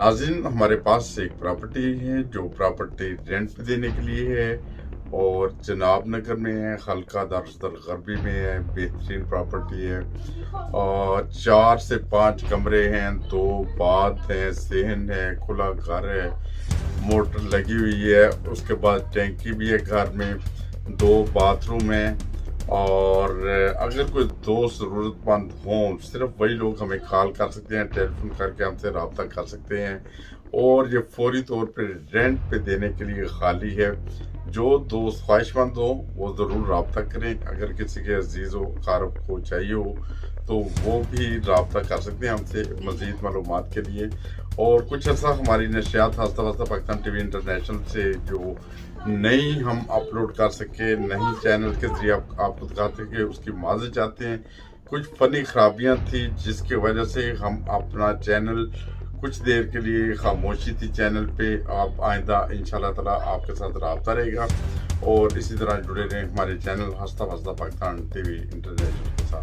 नाज़रीन, हमारे पास एक प्रॉपर्टी है जो प्रॉपर्टी रेंट पे देने के लिए है और जनाब नगर में है, हल्का दारुल गरबी में है। बेहतरीन प्रॉपर्टी है और 4 से 5 कमरे हैं, 2 बाथ हैं, सहन है, खुला घर है, मोटर लगी हुई है। उसके बाद टैंकी भी है, घर में 2 बाथरूम हैं। और अगर कोई दोस्त ज़रूरतमंद हों, सिर्फ वही लोग हमें कॉल कर सकते हैं, टेलीफोन करके हमसे रब्ता कर सकते हैं। और ये फौरी तौर पे रेंट पे देने के लिए खाली है। जो दोस्त ख्वाहिशमंद हो वो ज़रूर रब्ता करें। अगर किसी के अजीज़ व क़ारब को चाहिए हो तो वो भी रब्ता कर सकते हैं हमसे मज़ीद मालूमात के लिए। और कुछ अर्सा हमारी नशियात हस्ता वस्ता पाकिस्तान टीवी इंटरनेशनल से जो नहीं हम अपलोड कर सके, नहीं चैनल के ज़रिए आपको दिखाते कि उसकी माज़ी चाहते हैं। कुछ फ़नी खराबियाँ थी जिसकी वजह से हम अपना चैनल कुछ देर के लिए खामोशी थी चैनल पे। आप आइंदा इंशाल्लाह ताला आपके साथ रब्ता रहेगा और इसी तरह जुड़े रहें हमारे चैनल हस्ता वस्ता पाकिस्तान टीवी इंटरनेशनल के साथ।